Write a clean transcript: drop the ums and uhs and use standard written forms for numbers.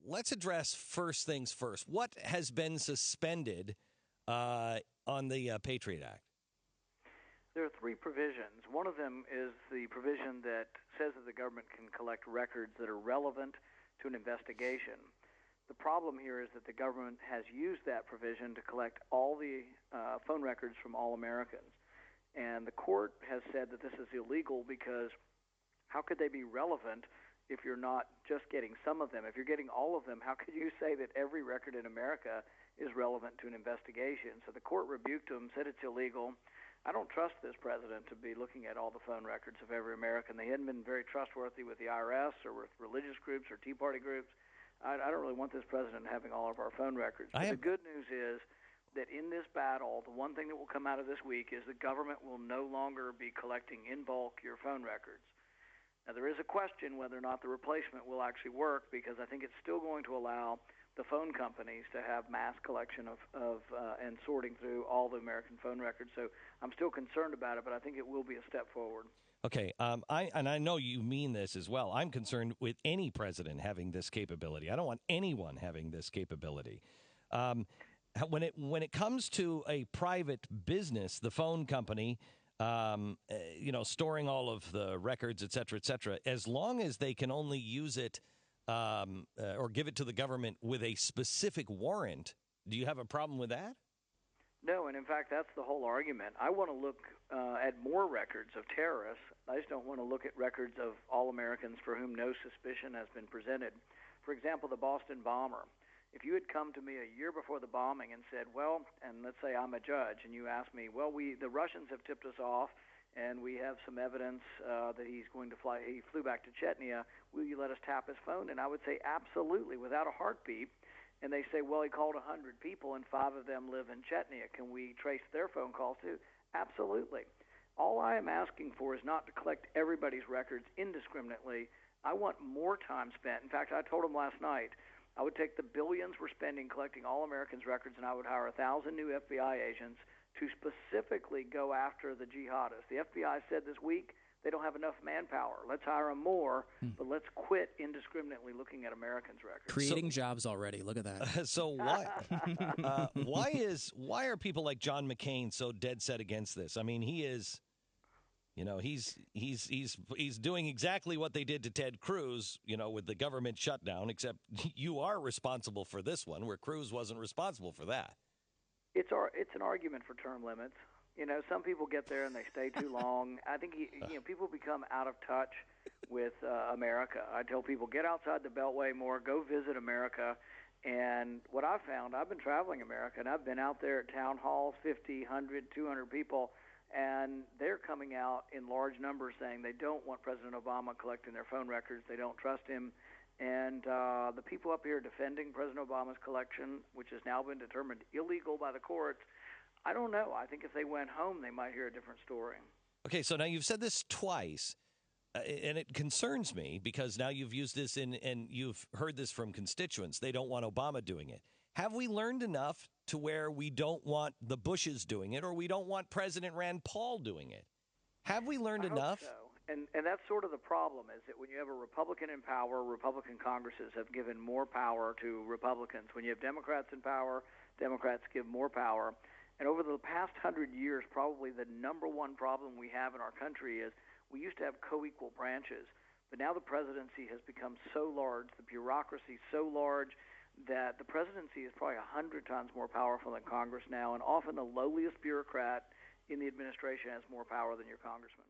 let's address first things first. What has been suspended on the Patriot Act? There are three provisions. One of them is the provision that says that the government can collect records that are relevant to an investigation. The problem here is that the government has used that provision to collect all the phone records from all Americans. And the court has said that this is illegal because how could they be relevant if you're not just getting some of them? If you're getting all of them, how could you say that every record in America is relevant to an investigation? So the court rebuked them, said it's illegal. I don't trust this president to be looking at all the phone records of every American. They hadn't been very trustworthy with the IRS or with religious groups or Tea Party groups. I don't really want this president having all of our phone records. But the good news is that in this battle, the one thing that will come out of this week is the government will no longer be collecting in bulk your phone records. Now, there is a question whether or not the replacement will actually work, because I think it's still going to allow the phone companies to have mass collection of and sorting through all the American phone records. So I'm still concerned about it, but I think it will be a step forward. Okay, I know you mean this as well. I'm concerned with any president having this capability. I don't want anyone having this capability. When it comes to a private business, the phone company, storing all of the records, et cetera, as long as they can only use it or give it to the government with a specific warrant, do you have a problem with that? No, and in fact, that's the whole argument. I want to look at more records of terrorists. I just don't want to look at records of all Americans for whom no suspicion has been presented. For example, the Boston bomber. If you had come to me a year before the bombing and said, well, and let's say I'm a judge, and you asked me, well, the Russians have tipped us off, and we have some evidence that he's going to fly. He flew back to Chechnya. Will you let us tap his phone? And I would say absolutely, without a heartbeat. And they say, well, he called 100 people, and 5 of them live in Chechnya. Can we trace their phone calls too? Absolutely. All I am asking for is not to collect everybody's records indiscriminately. I want more time spent. In fact, I told them last night, I would take the billions we're spending collecting all Americans' records, and I would hire 1,000 new FBI agents to specifically go after the jihadists. The FBI said this week they don't have enough manpower. Let's hire them more, but let's quit indiscriminately looking at Americans' records. Creating jobs already. Look at that. So why are people like John McCain so dead set against this? I mean, he is, he's doing exactly what they did to Ted Cruz, with the government shutdown, except you are responsible for this one, where Cruz wasn't responsible for that. It's an argument for term limits. Some people get there and they stay too long. I think people become out of touch with America. I tell people, get outside the Beltway more, go visit America. And what I've found, I've been traveling America, and I've been out there at town halls, 50, 100, 200 people, and they're coming out in large numbers saying they don't want President Obama collecting their phone records. They don't trust him. And the people up here defending President Obama's collection, which has now been determined illegal by the courts, I don't know. I think if they went home, they might hear a different story. Okay, so now you've said this twice, and it concerns me because now you've used this and you've heard this from constituents. They don't want Obama doing it. Have we learned enough to where we don't want the Bushes doing it, or we don't want President Rand Paul doing it? Have we learned enough? I hope so. And that's sort of the problem, is that when you have a Republican in power, Republican Congresses have given more power to Republicans. When you have Democrats in power, Democrats give more power. And over the past 100 years, probably the number one problem we have in our country is we used to have co-equal branches, but now the presidency has become so large, the bureaucracy so large, that the presidency is probably 100 times more powerful than Congress now, and often the lowliest bureaucrat in the administration has more power than your congressman.